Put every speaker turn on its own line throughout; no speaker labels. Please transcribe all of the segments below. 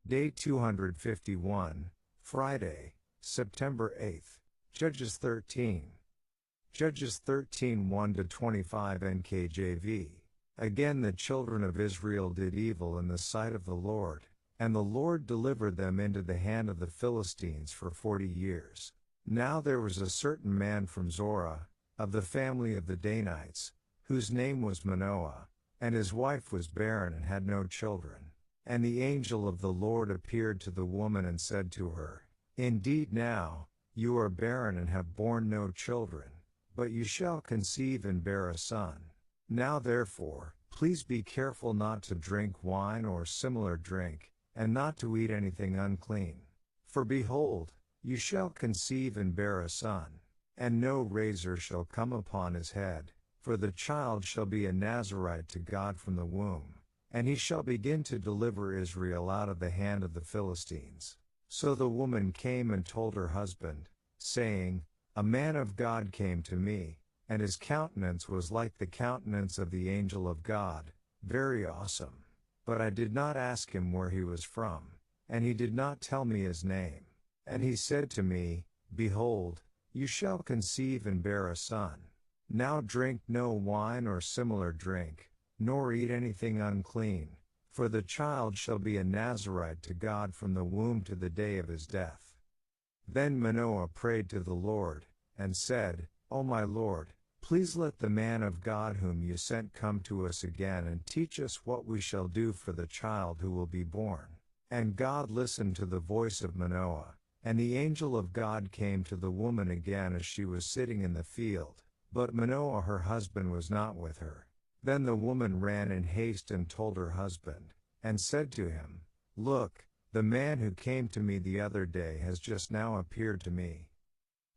Day 251, Friday, September 8th. Judges 13. Judges 13 1-25 NKJV. Again the children of Israel did evil in the sight of the Lord, and the Lord delivered them into the hand of the Philistines for 40 years. Now there was a certain man from Zorah, of the family of the Danites, whose name was Manoah, and his wife was barren and had no children. And the angel of the Lord appeared to the woman and said to her, Indeed now, you are barren and have borne no children, but you shall conceive and bear a son. Now therefore, please be careful not to drink wine or similar drink, and not to eat anything unclean. For behold, you shall conceive and bear a son, and no razor shall come upon his head, for the child shall be a Nazirite to God from the womb. And he shall begin to deliver Israel out of the hand of the Philistines. So the woman came and told her husband, saying, A man of God came to me, and his countenance was like the countenance of the angel of God, very awesome. But I did not ask him where he was from, and he did not tell me his name. And he said to me, Behold, you shall conceive and bear a son. Now drink no wine or similar drink, nor eat anything unclean, for the child shall be a Nazirite to God from the womb to the day of his death. Then Manoah prayed to the Lord, and said, O my Lord, please let the man of God whom you sent come to us again and teach us what we shall do for the child who will be born. And God listened to the voice of Manoah, and the angel of God came to the woman again as she was sitting in the field, but Manoah her husband was not with her. Then the woman ran in haste and told her husband, and said to him, Look, the man who came to me the other day has just now appeared to me.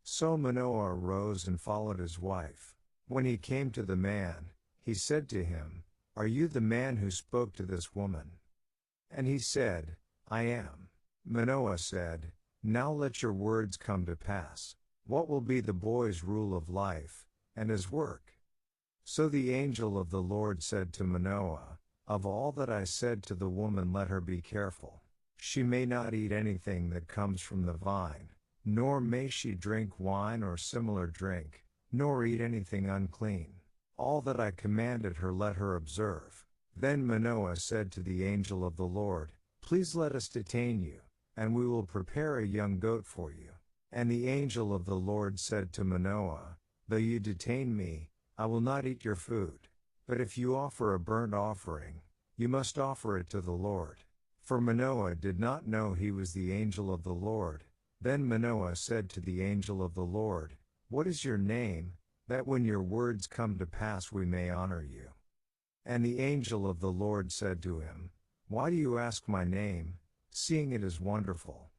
So Manoah arose and followed his wife. When he came to the man, he said to him, Are you the man who spoke to this woman? And he said, I am. Manoah said, Now let your words come to pass. What will be the boy's rule of life, and his work? So the angel of the Lord said to Manoah, Of all that I said to the woman let her be careful. She may not eat anything that comes from the vine, nor may she drink wine or similar drink, nor eat anything unclean. All that I commanded her let her observe. Then Manoah said to the angel of the Lord, Please let us detain you, and we will prepare a young goat for you. And the angel of the Lord said to Manoah, Though you detain me, I will not eat your food. But if you offer a burnt offering, you must offer it to the Lord. For Manoah did not know he was the angel of the Lord. Then Manoah said to the angel of the Lord, What is your name, that when your words come to pass we may honor you? And the angel of the Lord said to him, Why do you ask my name, seeing it is wonderful?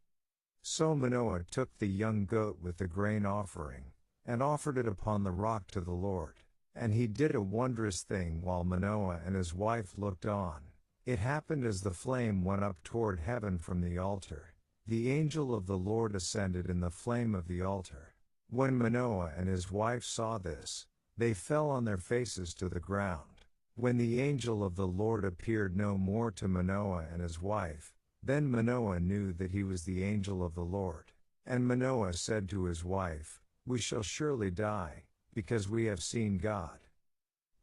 So Manoah took the young goat with the grain offering, and offered it upon the rock to the Lord. And he did a wondrous thing while Manoah and his wife looked on. It happened as the flame went up toward heaven from the altar. The angel of the Lord ascended in the flame of the altar. When Manoah and his wife saw this, they fell on their faces to the ground. When the angel of the Lord appeared no more to Manoah and his wife, then Manoah knew that he was the angel of the Lord. And Manoah said to his wife, We shall surely die, because we have seen God.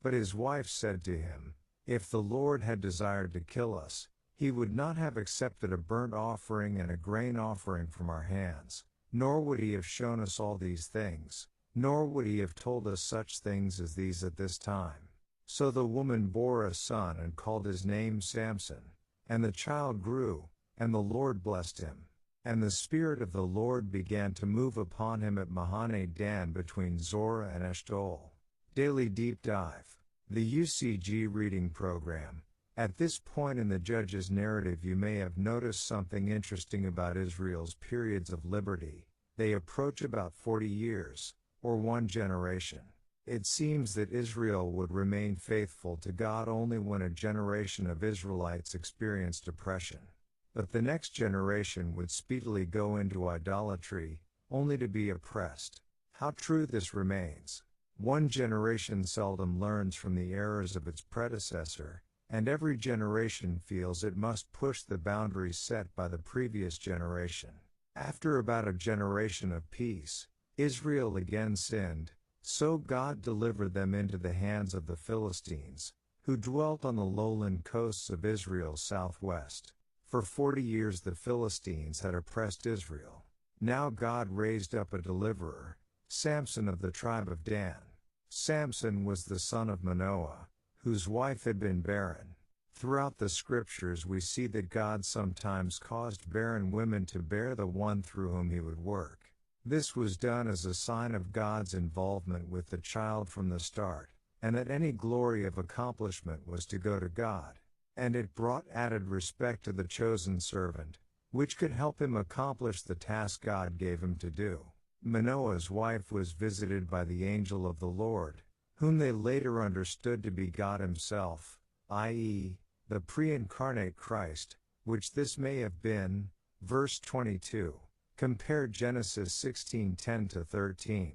But his wife said to him, If the Lord had desired to kill us, he would not have accepted a burnt offering and a grain offering from our hands, nor would he have shown us all these things, nor would he have told us such things as these at this time. So the woman bore a son and called his name Samson, and the child grew, and the Lord blessed him. And the Spirit of the Lord began to move upon him at Mahane Dan between Zorah and Eshtaol. Daily Deep Dive. The UCG Reading Program. At this point in the Judges narrative you may have noticed something interesting about Israel's periods of liberty. They approach about 40 years, or one generation. It seems that Israel would remain faithful to God only when a generation of Israelites experienced oppression. But the next generation would speedily go into idolatry, only to be oppressed. How true this remains. One generation seldom learns from the errors of its predecessor, and every generation feels it must push the boundaries set by the previous generation. After about a generation of peace, Israel again sinned, so God delivered them into the hands of the Philistines, who dwelt on the lowland coasts of Israel's southwest. For 40 years the Philistines had oppressed Israel. Now God raised up a deliverer, Samson of the tribe of Dan. Samson was the son of Manoah, whose wife had been barren. Throughout the scriptures we see that God sometimes caused barren women to bear the one through whom he would work. This was done as a sign of God's involvement with the child from the start, and that any glory of accomplishment was to go to God. And it brought added respect to the chosen servant, which could help him accomplish the task God gave him to do. Manoah's wife was visited by the angel of the Lord, whom they later understood to be God himself, i.e., the pre-incarnate Christ, which this may have been. Verse 22. Compare Genesis 16:10-13.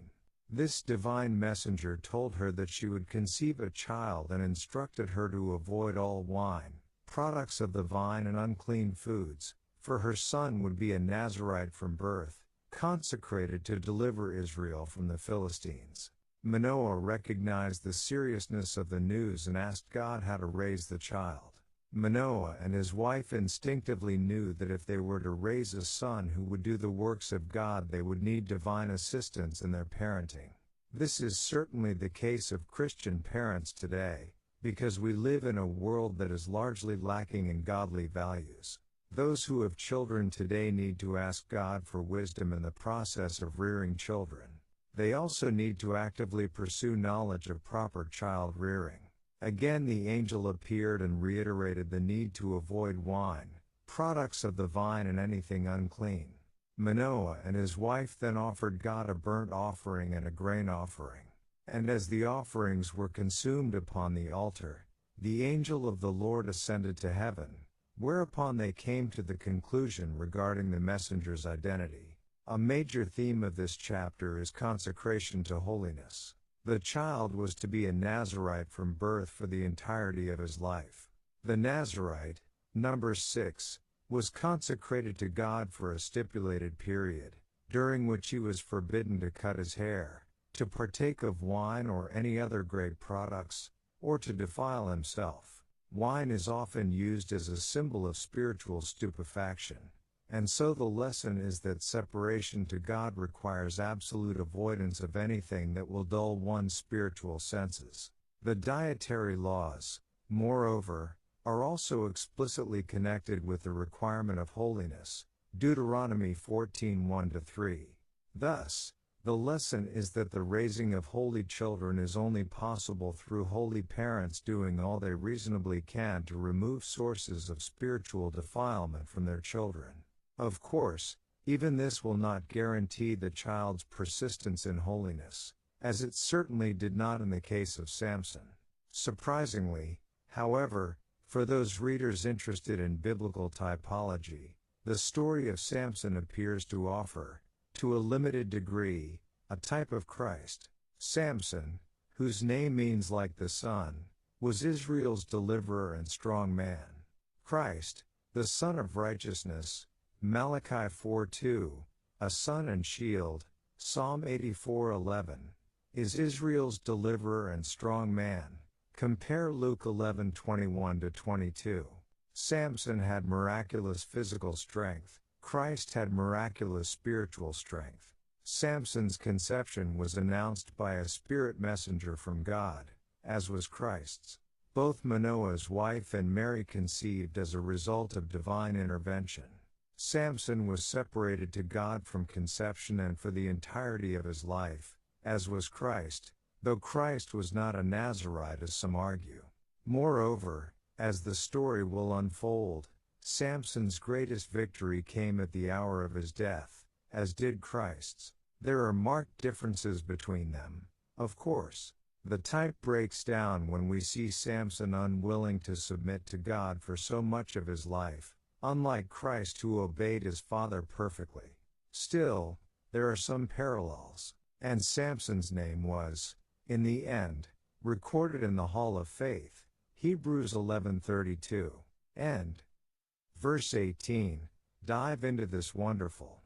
This divine messenger told her that she would conceive a child and instructed her to avoid all wine, products of the vine and unclean foods, for her son would be a Nazirite from birth, consecrated to deliver Israel from the Philistines. Manoah recognized the seriousness of the news and asked God how to raise the child. Manoah and his wife instinctively knew that if they were to raise a son who would do the works of God, they would need divine assistance in their parenting. This is certainly the case of Christian parents today, because we live in a world that is largely lacking in godly values. Those who have children today need to ask God for wisdom in the process of rearing children. They also need to actively pursue knowledge of proper child rearing. Again the angel appeared and reiterated the need to avoid wine, products of the vine and anything unclean. Manoah and his wife then offered God a burnt offering and a grain offering. And as the offerings were consumed upon the altar, the angel of the Lord ascended to heaven, whereupon they came to the conclusion regarding the messenger's identity. A major theme of this chapter is consecration to holiness. The child was to be a Nazirite from birth for the entirety of his life. The Nazirite, Numbers 6, was consecrated to God for a stipulated period, during which he was forbidden to cut his hair, to partake of wine or any other grape products, or to defile himself. Wine is often used as a symbol of spiritual stupefaction. And so the lesson is that separation to God requires absolute avoidance of anything that will dull one's spiritual senses. The dietary laws, moreover, are also explicitly connected with the requirement of holiness. Deuteronomy 14:1-3. Thus, the lesson is that the raising of holy children is only possible through holy parents doing all they reasonably can to remove sources of spiritual defilement from their children. Of course, even this will not guarantee the child's persistence in holiness, as it certainly did not in the case of Samson. Surprisingly, however, for those readers interested in biblical typology, the story of Samson appears to offer, to a limited degree, a type of Christ. Samson, whose name means like the sun, was Israel's deliverer and strong man. Christ, the Son of Righteousness, Malachi 4:2, a sun and shield, Psalm 84:11, is Israel's deliverer and strong man. Compare Luke 11:21-22. Samson had miraculous physical strength. Christ had miraculous spiritual strength. Samson's conception was announced by a spirit messenger from God, as was Christ's. Both Manoah's wife and Mary conceived as a result of divine intervention. Samson was separated to God from conception and for the entirety of his life, as was Christ, though Christ was not a Nazirite as some argue. Moreover, as the story will unfold, Samson's greatest victory came at the hour of his death, as did Christ's. There are marked differences between them, of course. The type breaks down when we see Samson unwilling to submit to God for so much of his life, unlike Christ who obeyed his Father perfectly. Still, there are some parallels, and Samson's name was, in the end, recorded in the Hall of Faith. Hebrews 11:32. End. Verse 18. Dive into this wonderful